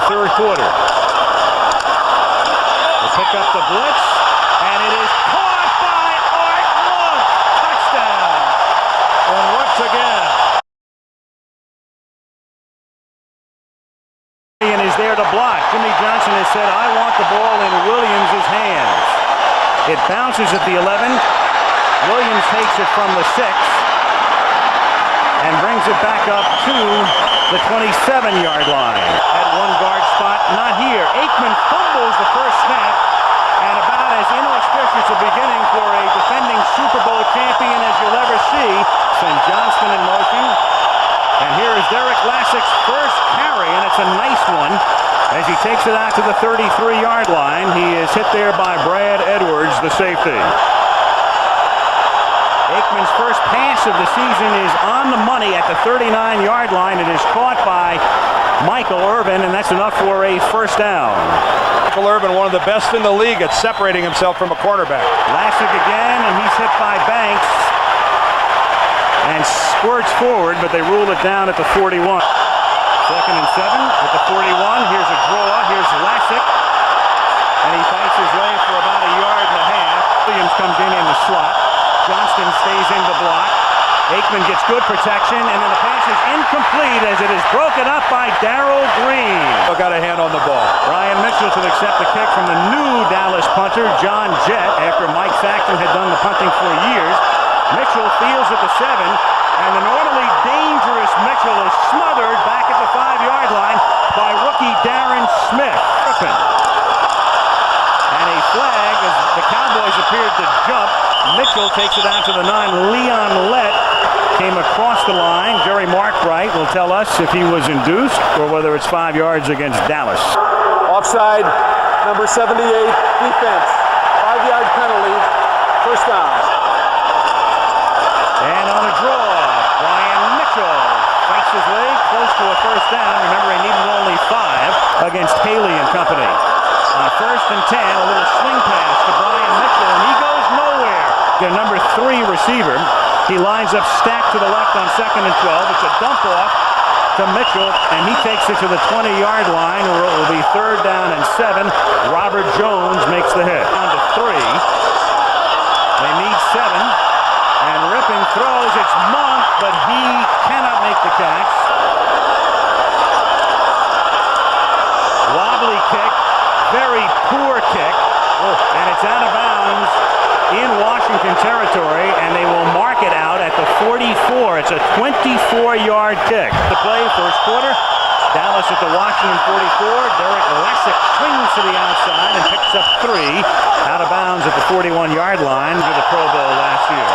third quarter. They pick up the blitz, and it is caught by Art Monk. Touchdown. And once again, and is there to block. Jimmy Johnson has said, I want the ball in Williams' hands. It bounces at the 11. Williams takes it from the 6 and brings it back up to the 27-yard line. At one guard spot, not here. Aikman fumbles the first snap, and about as inauspicious a beginning for a defending Super Bowl champion as you'll ever see. Send Johnston in motion. And here is Derek Lassick's first carry, and it's a nice one as he takes it out to the 33-yard line. He is hit there by Brad Edwards, the safety. Aikman's first pass of the season is on the money at the 39-yard line. It is caught by Michael Irvin, and that's enough for a first down. Michael Irvin, one of the best in the league at separating himself from a quarterback. Lassick again, and he's hit by Banks and squirts forward, but they rule it down at the 41. Second and 7 at the 41. Here's a draw. Here's Lassick, and he fights his way for about a yard and a half. Williams comes in the slot. Johnston stays in the block. Aikman gets good protection, and then the pass is incomplete as it is broken up by Darrell Green. Got a hand on the ball. Ryan Mitchell to accept the kick from the new Dallas punter, John Jett, after Mike Saxton had done the punting for years. Mitchell fields at the 7, and the normally dangerous Mitchell is smothered back at the 5-yard line by rookie Darren Smith. And a flag as the Cowboys appeared to jump. Mitchell takes it out to the 9. Leon Lett came across the line. Jerry Markwright will tell us if he was induced or whether it's 5 yards against Dallas. Offside, number 78, defense. 5-yard penalty, first down. And on a draw, Brian Mitchell fights his way close to a first down. Remember, he needed only 5 against Haley and company. On first and 10, a little sling pass to Brian Mitchell, and he goes nowhere. The number 3 receiver. He lines up stacked to the left on second and 12. It's a dump off to Mitchell, and he takes it to the 20-yard line, where it will be third down and 7. Robert Jones makes the hit. Down to 3. They need 7. And Rippon throws. It's Monk, but he cannot make the catch. Wobbly kick. Very poor kick. And it's out of bounds in Washington territory, and they will mark it out at the 44. It's a 24-yard kick. The play, first quarter. Dallas at the Washington 44. Derek Lassick swings to the outside and picks up 3 out of bounds at the 41-yard line to the Pro Bowl last year.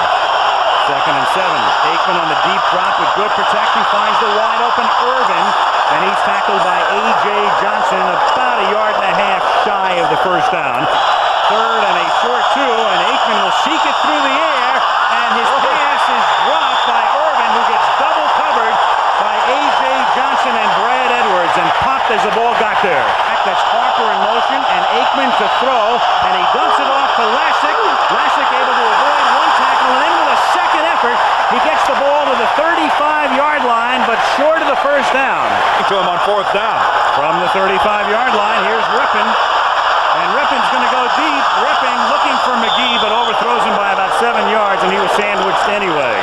Second and 7. Aikman on the deep drop with good protection finds the wide-open Irvin, and he's tackled by A.J. Johnson about a yard and a half shy of the first down. Third and a short 2, and Aikman will seek it through the air, and his pass is dropped by Irvin, who gets double covered by A.J. Johnson and Brad Edwards, and popped as the ball got there. That's Harper in motion, and Aikman to throw, and he dumps it off to Lassick. Lassick able to avoid one tackle, and then with a second effort, he gets the ball to the 35-yard line, but short of the first down. To him on fourth down. From the 35-yard line, here's Rippon. And Rippon's going to go deep. Rippon looking for McGee, but overthrows him by about 7 yards, and he was sandwiched anyway.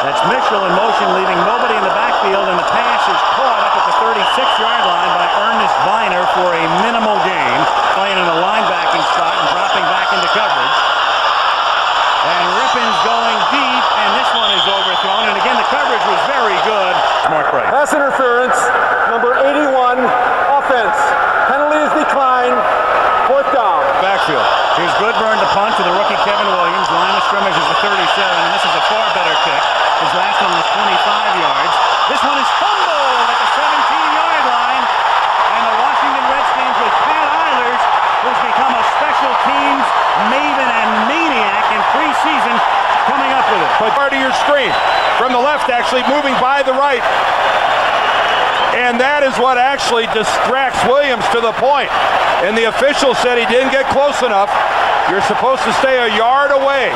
That's Mitchell in motion, leaving nobody in the backfield, and the pass is caught up at the 36-yard line by Ernest Viner for a minimal gain, playing in a linebacking spot and dropping back into coverage. And Rippon's going deep, and this one is overthrown, and again the coverage was very good. Markwright. Pass interference, number 81, offense. Penalty is declined, fourth down. Backfield. Here's Goodburn to punt to the rookie Kevin Williams. Line of scrimmage is the 37, and this is a far better kick. His last one was 25 yards. This one is fumbled at the 17-yard line, and the Washington Redskins with Pat Eilers, who's become a special teams maven and maniac in preseason, coming up with it. But part of your screen. From the left, actually moving by the right. And that is what actually distracts Williams to the point. And the official said he didn't get close enough. You're supposed to stay a yard away.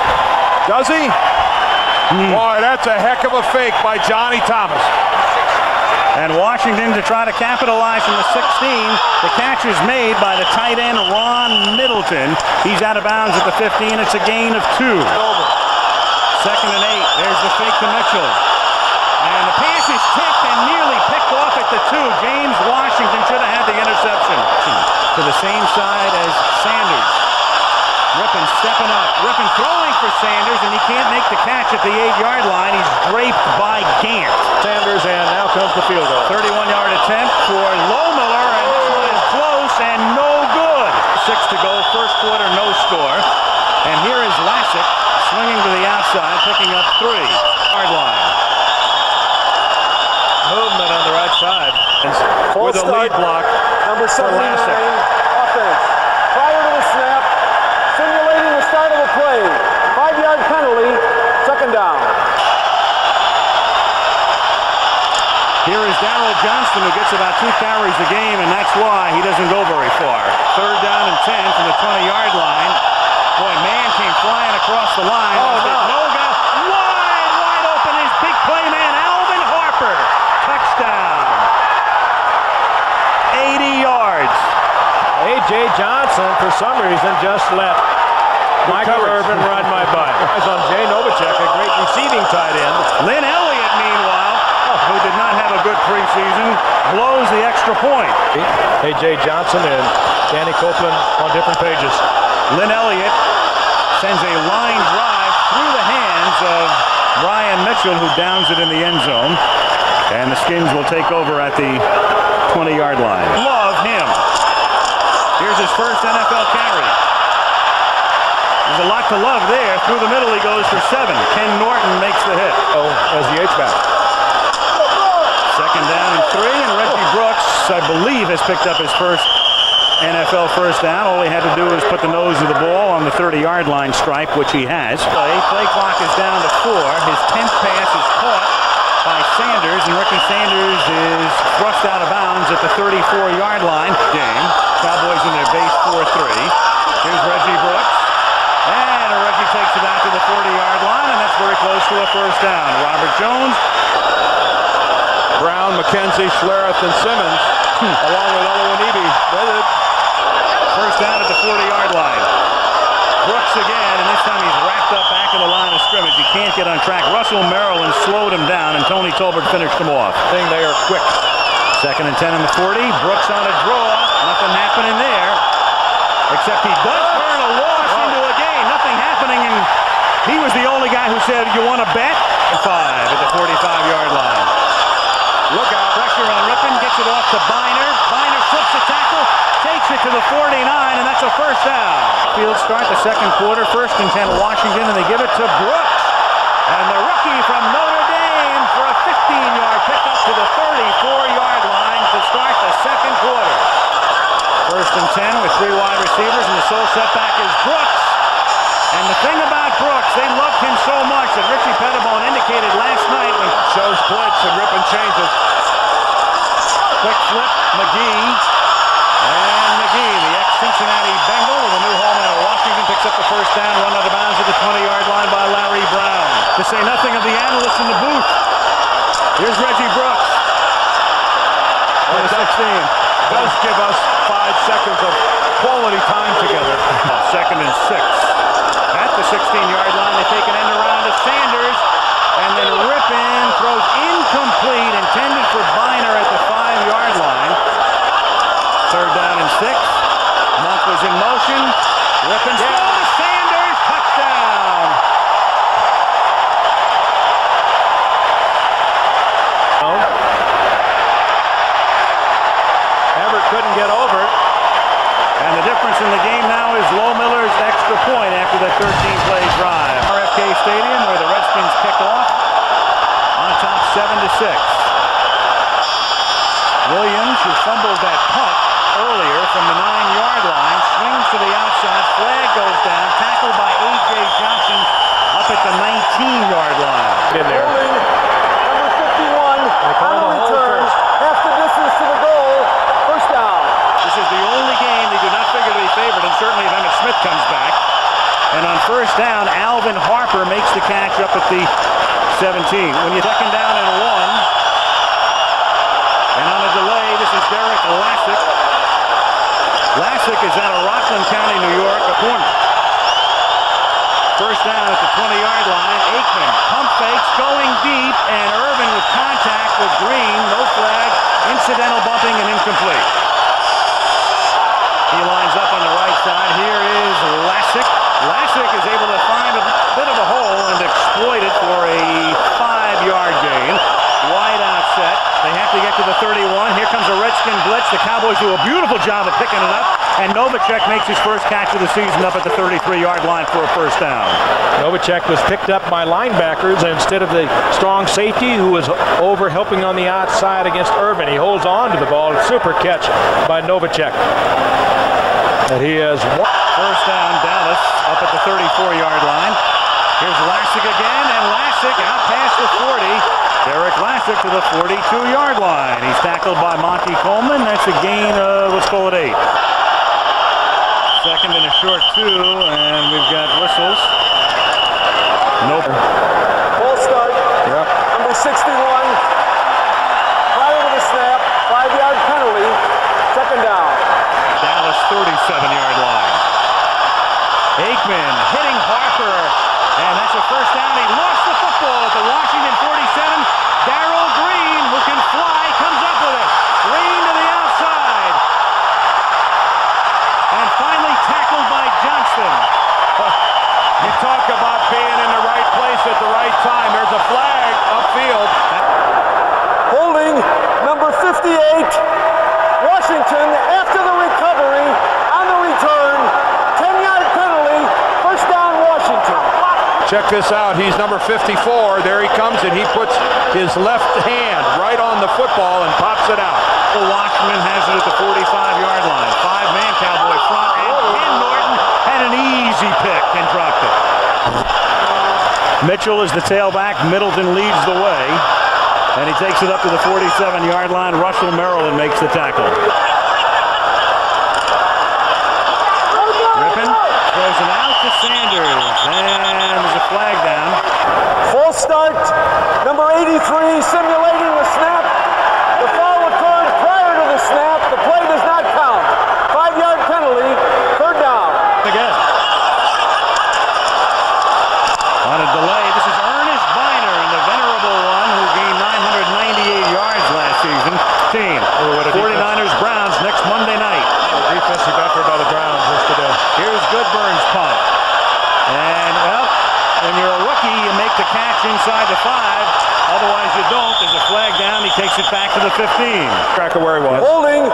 Does he? Boy, that's a heck of a fake by Johnny Thomas. And Washington to try to capitalize from the 16. The catch is made by the tight end, Ron Middleton. He's out of bounds at the 15. It's a gain of 2. Second and 8. There's the fake to Mitchell. And the pass is tipped and nearly picked off at the 2. James Washington should have had the interception. To the same side as Sanders. Rippon stepping up. Rippon throwing for Sanders, and he can't make the catch at the 8-yard line. He's draped by Gant. Sanders, and now comes the field goal. 31-yard attempt for Lohmiller, and this one is close and no good. 6 to go, first quarter, no score. And here is Lassick swinging to the outside, picking up 3-yard line. Movement on the right side. With a lead block Number for 79, Lassick. offense. Prior to the snap, simulating the start of a play. 5-yard penalty, second down. Here is Darrell Johnston, who gets about 2 carries a game, and that's why he doesn't go very far. 3rd down and 10 from the 20-yard line. Boy, man came flying across the line. Oh, no. No guy. Wide open is big play man, Alvin Harper. Touchdown. 80 yards. A.J. Johnson, for some reason, just let Michael Irvin run my butt. Eyes on Jay Novacek, a great receiving tight end. Lynn Elliott, meanwhile, who did not have a good preseason, blows the extra point. A.J. Johnson and Danny Copeland on different pages. Lynn Elliott sends a line drive through the hands of Brian Mitchell, who downs it in the end zone. And the Skins will take over at the 20-yard line. Love him. Here's his first NFL carry. There's a lot to love there. Through the middle he goes for 7. Ken Norton makes the hit. Oh, as the H-back. Second down and 3, and Reggie Brooks, I believe, has picked up his first NFL first down. All he had to do was put the nose of the ball on the 30-yard line stripe, which he has. Play clock is down to 4. His 10th pass is caught by Sanders, and Ricky Sanders is thrust out of bounds at the 34-yard line. Game. Cowboys in their base 4-3. Here's Reggie Brooks. And Reggie takes it out to the 40-yard line, and that's very close to a first down. Robert Jones. Brown, McKenzie, Schlereth, and Simmons, along with Oluwanibi. First down at the 40-yard line. Brooks again, and this time he's racked up back in the line of scrimmage. He can't get on track. Russell Maryland slowed him down, and Tony Tolbert finished him off. Thing they are quick. Second and 10 in the 40. Brooks on a draw. Nothing happening there. Except he does turn a loss into a gain. Nothing happening, and he was the only guy who said, "You want to bet?" 5 at the 45-yard line. Look out. Pressure on Rippon. Gets it off to Biner. Biner slips the tackle. Takes it to the 49, and that's a first down. Field start the second quarter. First and 10 Washington, and they give it to Brooks. And the rookie from Notre Dame for a 15-yard pickup to the 34-yard line to start the second quarter. First and 10 with 3 wide receivers, and the sole setback is Brooks. And the thing about Brooks, they loved him so much that Richie Pettibone indicated last night when Shows blitz and Rippon changes. quick flip, McGee. And McGee, the ex-Cincinnati Bengal with a new home out of Washington, picks up the first down, run out of bounds at the 20-yard line by Larry Brown. To say nothing of the analysts in the booth. Here's Reggie Brooks. For the 16. Does give us 5 seconds of quality time together. Second and 6. At the 16-yard line, they take an end around to Sanders. And then Rippon throws incomplete, intended for Biner at the 5-yard line. Third down and 6. Monk was in motion. Rippon throws to Sanders. Touchdown. Everett couldn't get over it. And the difference in the game now is Lohmiller's extra point after that 13-play drive. RFK Stadium, where the Redskins kick off, on top 7-6. Williams, who fumbled that punt earlier from the 9-yard line, swings to the outside, flag goes down, tackled by A.J. Johnson up at the 19-yard line. In there. Holding, number 51, on the return, half the distance to the goal, first down. This is the only game they do not figure to be favored, and certainly if Emmitt Smith comes back. And on first down, Alvin Harper makes the catch up at the 17. When you're second down and 1, And on a delay, this is Derek Lassick. Lassick is out of Rockland County, New York, a corner. First down at the 20-yard line. Aikman pump fakes going deep, and Irvin with contact with Green. No flag, incidental bumping, and incomplete. He lines up on the right side. Here is Lassick. Lassick is able to find a bit of a hole and exploit it for a 5-yard gain. Wide out set. They have to get to the 31. Here comes a Redskin blitz. The Cowboys do a beautiful job of picking it up. And Novacek makes his first catch of the season up at the 33-yard line for a first down. Novacek was picked up by linebackers instead of the strong safety who was over helping on the outside against Irvin. He holds on to the ball. Super catch by Novacek. And he has one. First down, Dallas up at the 34-yard line. Here's Lassick again, and Lassick out past the 40. Derek Lassick to the 42-yard line. He's tackled by Monty Coleman. That's a gain of, let's call it 8. Second and a short 2, and we've got whistles. Nope. Full start. Yep. Number 61. Prior to the snap, 5-yard penalty. Second down. Dallas 37-yard line. Aikman hitting Harper, and that's a first down. He lost the football at the Washington 47. Darrell Green, who can fly, comes up with it. Green to the outside. And finally tackled by Johnston. You talk about being in the right place at the right time. There's a flag upfield. Holding number 58. Washington after the recovery on the return. 10-yard penalty. First down, Washington. Check this out. He's number 54. There he comes, and he puts his left hand right on the football and pops it out. Washington has it at the 45-yard line. 5-man Cowboy front, and Ken Norton had an easy pick and dropped it. Mitchell is the tailback. Middleton leads the way, and he takes it up to the 47-yard line. Russell Maryland makes the tackle. Rippon throws it out to Sanders, and there's a flag down. Full start. Number 83 simulating the snap. The foul occurred prior to the snap. The play does not count. 5-yard penalty. Third down. Again. On a delay, this is Ernest Biner, and the venerable one who gained 998 yards last season. 49ers Browns next Monday night. Defensive effort by the Browns yesterday. Here's Goodburn's punt. And, well, when you're a rookie, you make the catch inside the 5. Otherwise, you don't. There's a flag down. He takes it back to the 15. Cracker where he was. Holding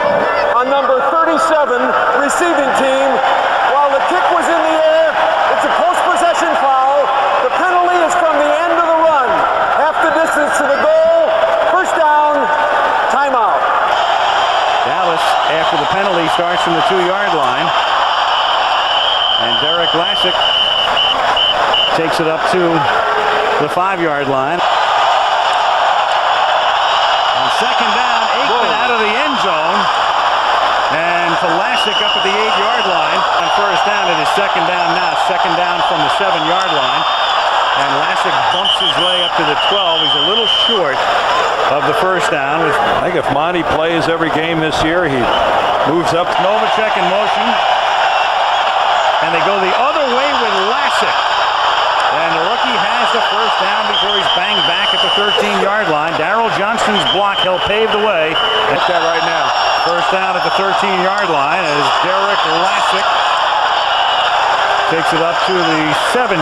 on number 37 receiving team. While the kick was in the air, it's a post-possession foul. The penalty is from the end of the run. Half the distance to the goal. First down. Timeout. Dallas, after the penalty, starts from the 2-yard line. And Derek Lassick takes it up to the 5-yard line. On second down, Aikman out of the end zone. And to Lassick up at the 8-yard line. On first down, it is second down now. Second down from the 7-yard line. And Lassick bumps his way up to the 12. He's a little short of the first down. I think if Monty plays every game this year, he moves up. Novacek in motion. And they go the other way with Lassick. And the rookie has the first down before he's banged back at the 13-yard line. Darrell Johnston's block helped pave the way. Hit that right now. First down at the 13-yard line as Derek Lassick takes it up to the 17.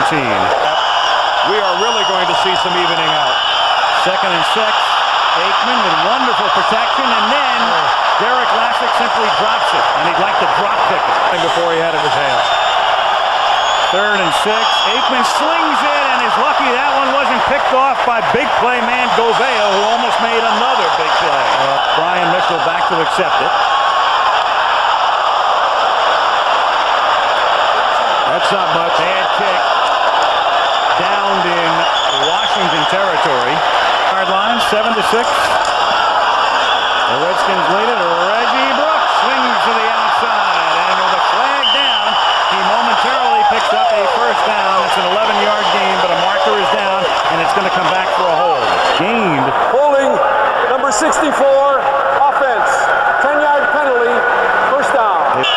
We are really going to see some evening out. Second and 6. Aikman with wonderful protection, and then Derek Lassick simply drops it, and he'd like to drop pick it. Before he had it in his hands. Third and 6. Aikman slings it and is lucky that one wasn't picked off by big play man Govea, who almost made another big play. Brian Mitchell back to accept it. That's not much. Bad kick. Downed in Washington territory. Hard line, 7-6. The Redskins lead it. Reggie Brooks swings to the outside, and with a flag down, he momentarily picks up a first down. It's an 11-yard gain, but a marker is down, and it's going to come back for a hold. Gained. Holding number 64.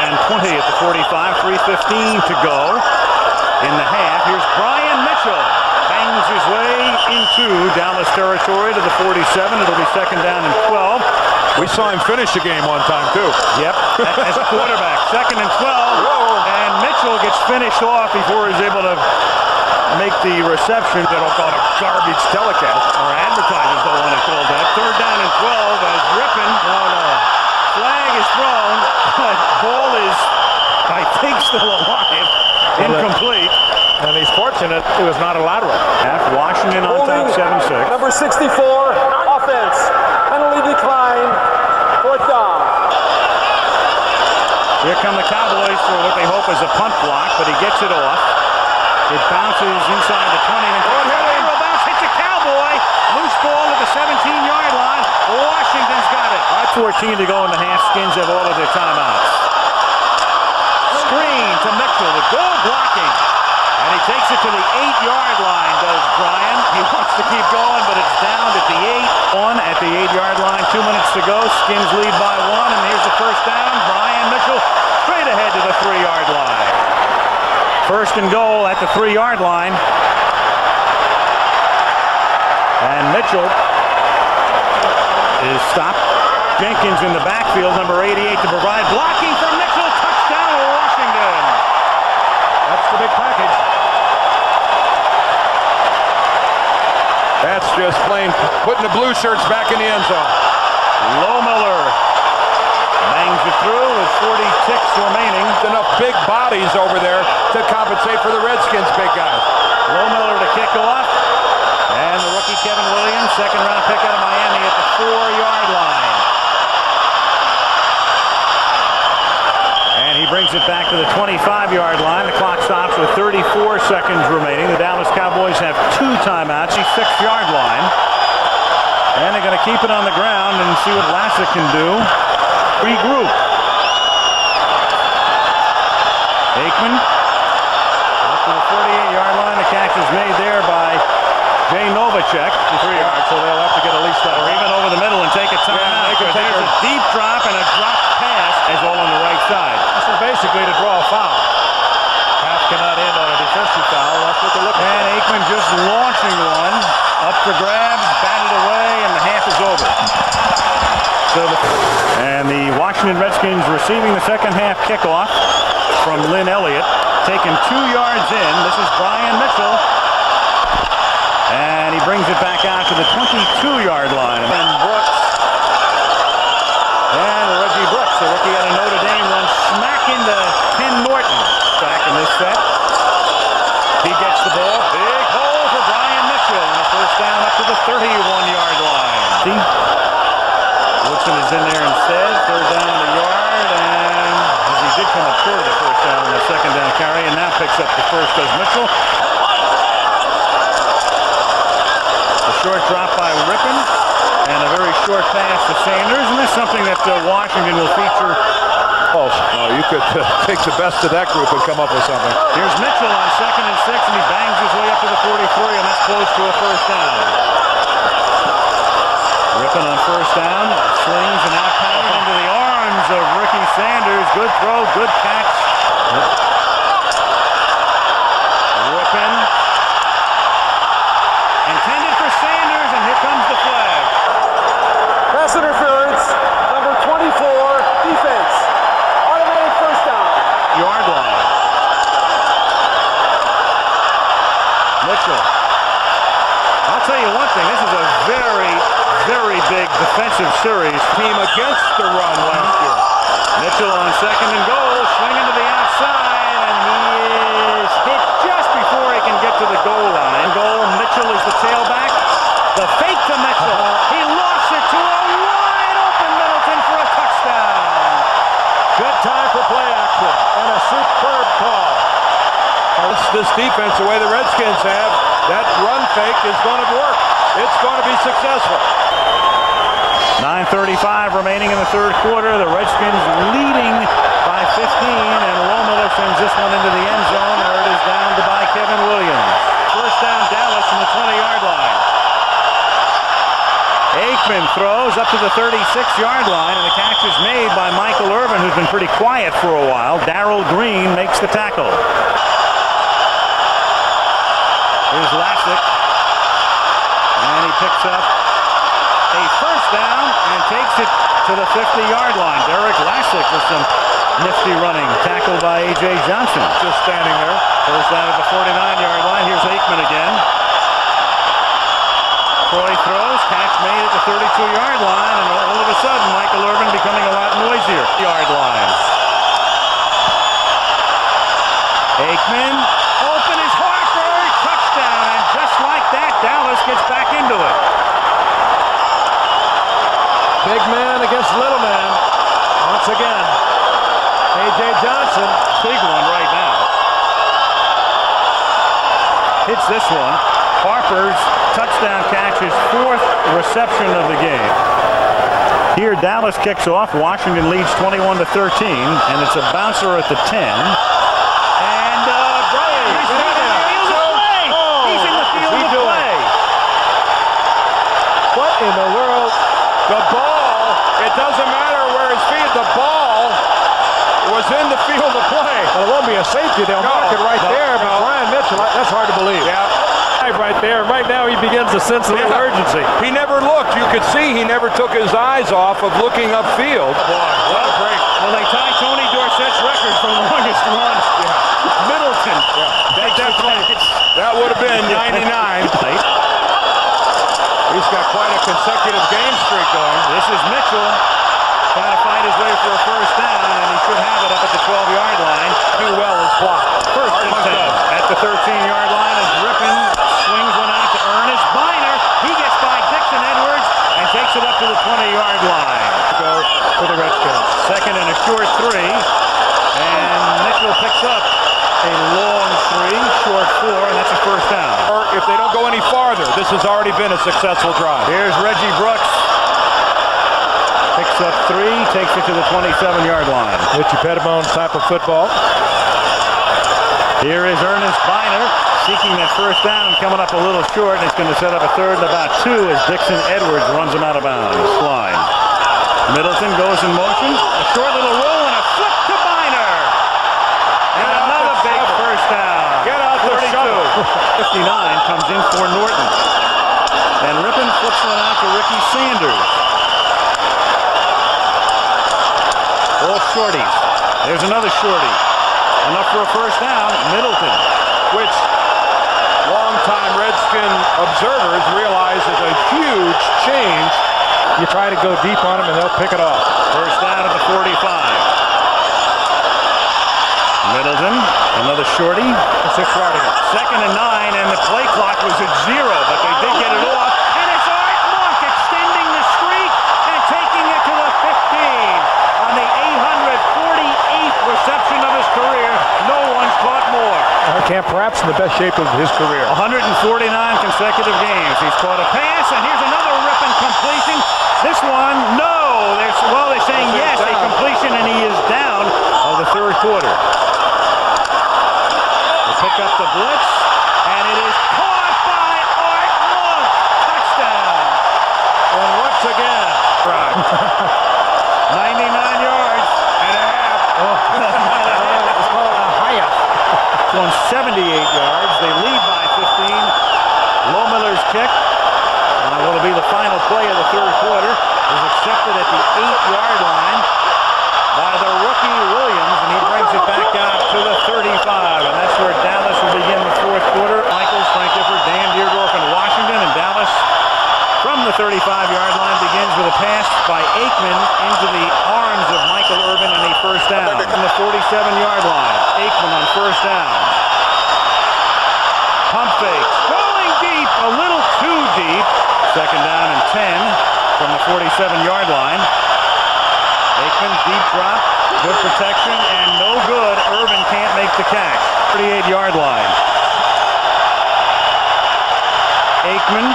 and 20 at the 45. 3:15 to go in the half. Here's Brian Mitchell. Bangs his way into Dallas territory to the 47. It'll be second down and 12. We saw him finish a game one time, too. Yep, as a quarterback. Second and 12. Whoa. And Mitchell gets finished off before he's able to make the reception. They don't call it a garbage telecast. Our advertisers don't want to call that. Third down and 12 as Rippon. Flag is thrown, but ball is, I think, still alive. Incomplete. And he's fortunate it was not a lateral. Half Washington on top, 7-6. Number 64, offense. Penalty decline. Fourth down. Here come the Cowboys for what they hope is a punt block, but he gets it off. It bounces inside the 20. And bounce hits a Cowboy. Loose ball at the 17-yard line. Washington's got it. 5:14 to go in the half. Skins have all of their timeouts. Screen to Mitchell with goal blocking. And he takes it to the 8-yard line, does Brian. He wants to keep going, but it's down at the 8. On at the 8-yard line. 2 minutes to go. Skins lead by 1, and here's the first down. Brian Mitchell straight ahead to the 3-yard line. First and goal at the 3-yard line. And Mitchell is stopped. Jenkins in the backfield, number 88 to provide. Blocking from Mitchell. Touchdown Washington. That's the big package. That's just plain putting the blue shirts back in the end zone. Lohmiller bangs it through with 40 ticks remaining. Enough big bodies over there to compensate for the Redskins' big guys. Lohmiller to kick off. And the rookie Kevin Williams, second-round pick out of Miami at the 4-yard line. And he brings it back to the 25-yard line. The clock stops with 34 seconds remaining. The Dallas Cowboys have 2 timeouts. He's 6-yard line. And they're going to keep it on the ground and see what Lassick can do. Regroup. Aikman up to the 48-yard line. The catch is made there by Jay Novacek. 3 yards, so they'll have to get at least that. Or even over the middle and take a timeout. Because there's a deep drop and a drop pass is all on the right side. This is basically to draw a foul. Half cannot end on a defensive foul. That's what they're looking for. And Aikman just launching one. Up for grabs, batted away, and the half is over. And the Washington Redskins receiving the second half kickoff from Lynn Elliott. Taken 2 yards in. This is Brian Mitchell. And he brings it back out to the 22-yard line. And Brooks. And Reggie Brooks, the rookie out of Notre Dame, runs smack into Ken Norton back in this set. He gets the ball. Big hole for Brian Mitchell. And a first down up to the 31-yard line. See? Woodson is in there instead. Third down in the yard. And as he did come up short of the first down on the second down carry, and now picks up the first as Mitchell. A short drop by Rippon. And a very short pass to Sanders. And that's something that Washington will feature. Oh, you could take the best of that group and come up with something. Here's Mitchell on 2nd and 6, and he bangs his way up to the 43, and that's close to a first down. Rippon on first down, slings and out pounding into the arms of Ricky Sanders. Good throw, good catch. Rippon intended for Sanders, and here comes the flag. Pass interference. Number 24, defense. Automatic first down. Yard line. Mitchell. I'll tell you one thing. This is a very, very big defensive series. Team against the run last year. Mitchell on 2nd and goal, swinging to the outside, and he is hit just before he can get to the goal line. Mitchell is the tailback. The fake to Mitchell. He lost it to a wide open Middleton for a touchdown. Good time for play action and a superb call. This defense, the way the Redskins have, that run fake is going to work. It's going to be successful. 9:35 remaining in the third quarter. The Redskins leading by 15, and Lohmiller sends this one into the end zone, where it is down to by Kevin Williams. First down, Dallas from the 20-yard line. Aikman throws up to the 36-yard line, and the catch catch is made by Michael Irvin, who's been pretty quiet for a while. Darrell Green makes the tackle. Here's Lassick. And he picks up a first down and takes it to the 50-yard line. Derek Lassick with some nifty running. Tackled by A.J. Johnson. Just standing there. First down at the 49-yard line. Here's Aikman again. Troy throws. Catch made at the 32-yard line. And all of a sudden, Michael Irvin becoming a lot noisier. Yard line. Aikman. Open is Harper. Touchdown. And just like that, Dallas gets back into it. Big man against little man. Once again, A.J. Johnson. Big one right now. Hits this one. Harper's touchdown catch, his fourth reception of the game. Here, Dallas kicks off. Washington leads 21-13, and it's a bouncer at the 10. And Bray, he's in the field of play. He's in the field of play. What in the world? The ball, it doesn't matter where his feet, the ball was in the field of play. Well, it won't be a safety. They'll mark it right there. But Brian Mitchell, that's hard to believe. Yeah. Right there. Right now, he begins to sense a little urgency. He never looked. You could see he never took his eyes off of looking upfield. Boy, what a break. Well, they tie Tony Dorsett's record for the longest run. Yeah. Middleton. That would have been 99. He's got quite a consecutive game streak going. This is Mitchell trying to find his way for a first down, and he should have it up at the 12-yard line. Do well as blocked. First and 10 at the 13-yard line as Rippon swings one out to Ernest Biner. He gets by Dixon Edwards and takes it up to the 20-yard line. Go for the Redskins. Second and a short 3, and Mitchell picks up a long 3, short 4, and that's a first down. Or if they don't go any farther, this has already been a successful drive. Here's Reggie Brooks. Picks up 3, takes it to the 27-yard line. Richie Pettibone type of football. Here is Ernest Biner seeking that first down, coming up a little short, and he's going to set up a third and about 2 as Dixon Edwards runs him out of bounds. Line. Middleton goes in motion. A short little roll and a flip to Biner. And another big first down. Get out the 42. shuttle. 59 comes in for Norton. And Rippon flips one out to Ricky Sanders. All shorties. There's another shorty. Enough for a first down. Middleton. Which longtime Redskin observers realize is a huge change. You try to go deep on them and they'll pick it off. First down at the 45. Middleton. Another shorty. 6-yard. Second and 9, and the play clock was at 0, but they did get it off. And it's Art Monk extending the streak and taking it to the 15. On the 848th reception of his career, no one's caught more. Camp perhaps in the best shape of his career. 149 consecutive games. He's caught a pass, and here's another Rippon completion. This one, no. They're saying yes, a completion, and he is down of the third quarter. They pick up the blitz, and it is caught by Art Monk. Touchdown. And once again, 99 yards and a half. it's called a half. Going 78 yards. They lead by 15. Lohmiller's kick. Will be the final play of the third quarter. Is accepted at the 8-yard line by the rookie Williams, and he brings it back out to the 35. And that's where Dallas will begin the fourth quarter. Michaels, Frank Gifford, Dan Deerdorf, and Washington. And Dallas from the 35-yard line begins with a pass by Aikman into the arms of Michael Irvin, and a first down. From the 47-yard line, Aikman on first down. Pump fakes, going deep, a little too deep. Second down and 10 from the 47-yard line. Aikman, deep drop, good protection, and no good. Irvin can't make the catch. 38-yard line. Aikman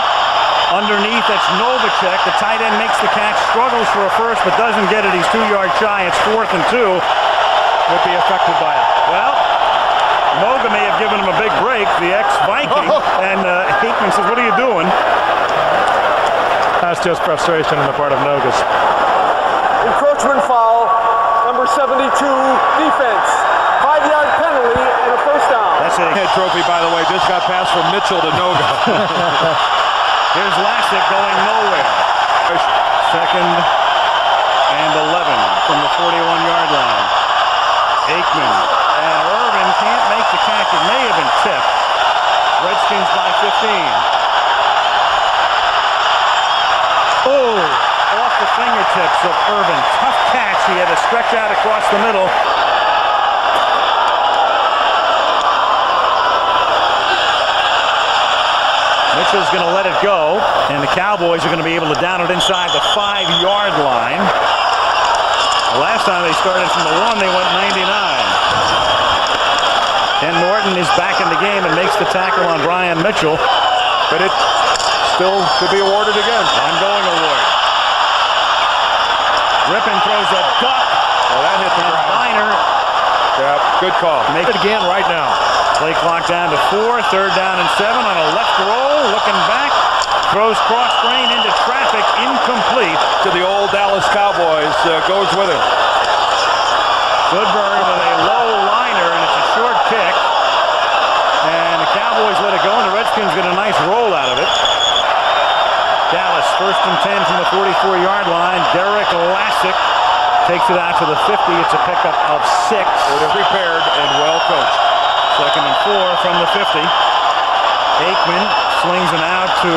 underneath, that's Novacek. The tight end makes the catch, struggles for a first, but doesn't get it. He's 2 yards shy. It's 4th and 2. Would be affected by it. Well, Moga may have given him a big break, the ex-Viking, and Aikman says, what are you doing? That's just frustration on the part of Nogas. Encroachment foul, number 72, defense. 5-yard penalty and a first down. That's a head trophy, by the way. Just got passed from Mitchell to Nova. Here's Lassick going nowhere. Second and 11 from the 41-yard line. Aikman and Irvin can't make the catch. It may have been tipped. Redskins by 15. Oh, off the fingertips of Irvin. Tough catch. He had to stretch out across the middle. Mitchell's going to let it go, and the Cowboys are going to be able to down it inside the 5-yard line. The last time they started from the 1, they went 99. Ken Norton is back in the game and makes the tackle on Brian Mitchell. But it still could be awarded again. Ongoing award. Rippon throws a duck. Well, that hit the ground. Liner. Yeah, good call. Make it again right now. Play clock down to 4, third down and 7 on a left roll, looking back, throws cross grain into traffic, incomplete. To the old Dallas Cowboys, goes with him. Goodberg with a low liner, and it's a short kick. And the Cowboys let it go, and the Redskins get a nice roll out of it. Dallas, first and 10 from the 44-yard line. Derek Lassick takes it out to the 50. It's a pickup of 6. Prepared and well coached. Second and 4 from the 50. Aikman slings it out to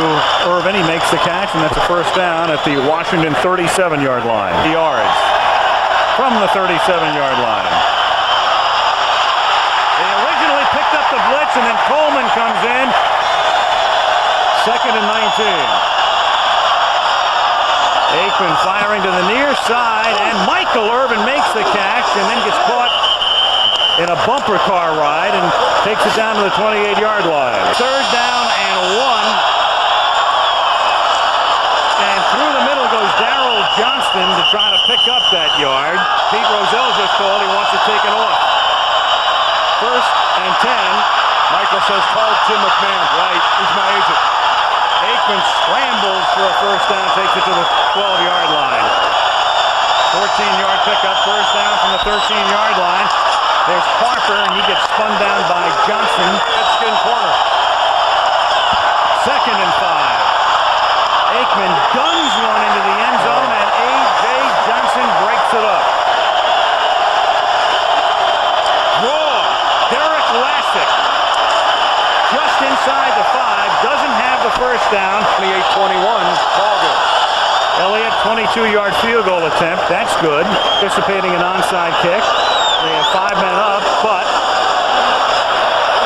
Irvin. He makes the catch, and that's a first down at the Washington 37-yard line. Yards from the 37-yard line. They originally picked up the blitz, and then Coleman comes in. Second and 19. Aikman firing to the near side, and Michael Irvin makes the catch and then gets caught in a bumper car ride and takes it down to the 28-yard line. Third down and 1. And through the middle goes Darrell Johnston to try to pick up that yard. Pete Rozelle just called. He wants to take it off. First and 10. Michael says, call Tim McMahon. Right, he's my agent. Aikman scrambles for a first down, takes it to the 12-yard line. 14-yard pickup, first down from the 13-yard line. There's Harper, and he gets spun down by Johnson. Redskin corner. Second and 5. Aikman guns one into the end zone, and A.J. Johnson breaks it up. Draw. Derek Lassick. Just inside the 5. Doesn't have the first down. 28-21. Ball game. Elliott, 22-yard field goal attempt. That's good. Anticipating an onside kick. They have 5 men up, but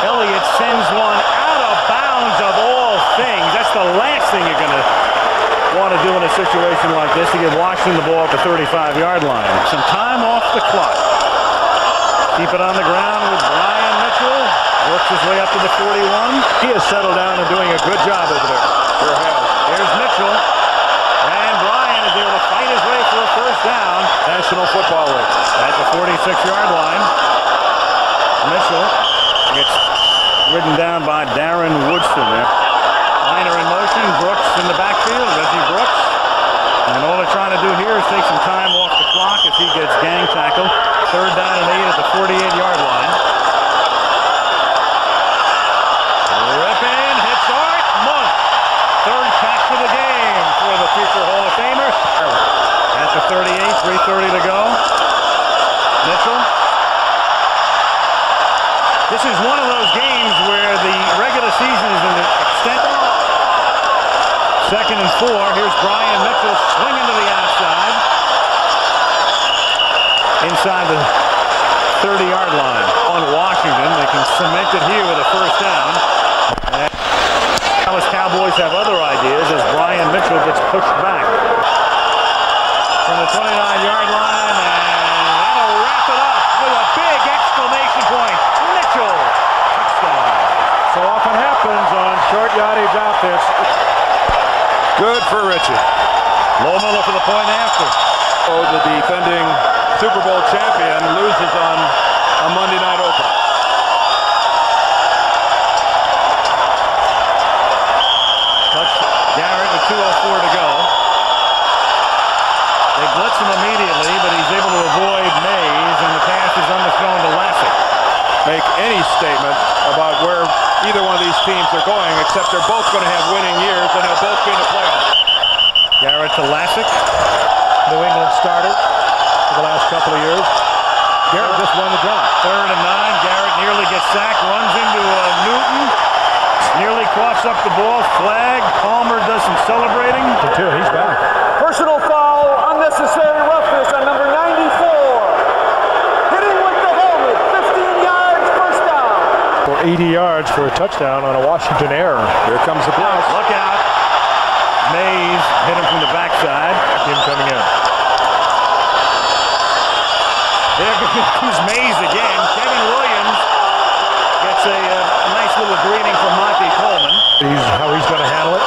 Elliott sends one out of bounds of all things. That's the last thing you're going to want to do in a situation like this, to give Washington the ball at the 35-yard line. Some time off the clock. Keep it on the ground with Brian Mitchell. Works his way up to the 41. He has settled down and doing a good job over there. Sure has. Here's Mitchell. And Brian is able to fight his way for a first down. National Football League. At the 46-yard line. Mitchell gets ridden down by Darren Woodson there. Liner in motion. Brooks in the backfield. Reggie Brooks. And all they're trying to do here is take some time off the clock as he gets gang tackled. Third down and 8 at the 48-yard line. Rippon hits Art Monk. Third catch of the game for the future Hall of Famer. At the 38, 3:30 to go. Mitchell. This is one of those games where the regular season is an extent. Second and 4. Here's Brian Mitchell swinging to the outside. Inside the 30-yard line on Washington. They can cement it here with a first down. And Dallas Cowboys have other ideas as Brian Mitchell gets pushed back from the 29-yard line, and that'll wrap it up with a big exclamation point. Mitchell, touchdown. So often happens on short yardage offense. Good for Richie. Lohmiller for the point after. Oh, the defending Super Bowl champion loses on a Monday night opener. Garrett with 2:04 to go. They blitz him immediately. any statement about where either one of these teams are going, except they're both going to have winning years and they'll both be in the playoffs. Garrett to Lassick. New England starter for the last couple of years. Garrett just won the job. 3rd and 9. Garrett nearly gets sacked, runs into Newton. Nearly coughs up the ball. Flag. Palmer does some celebrating. He's back. Personal foul, unnecessary roughness on number 94. Hitting with the helmet, 15 yards, first down. For 80 yards for a touchdown on a Washington error. Here comes the blitz. Look out. Mays hit him from the backside. Him coming in. There goes Mays again. Kevin Williams gets a nice little greeting from Monty Coleman. How he's going to handle it.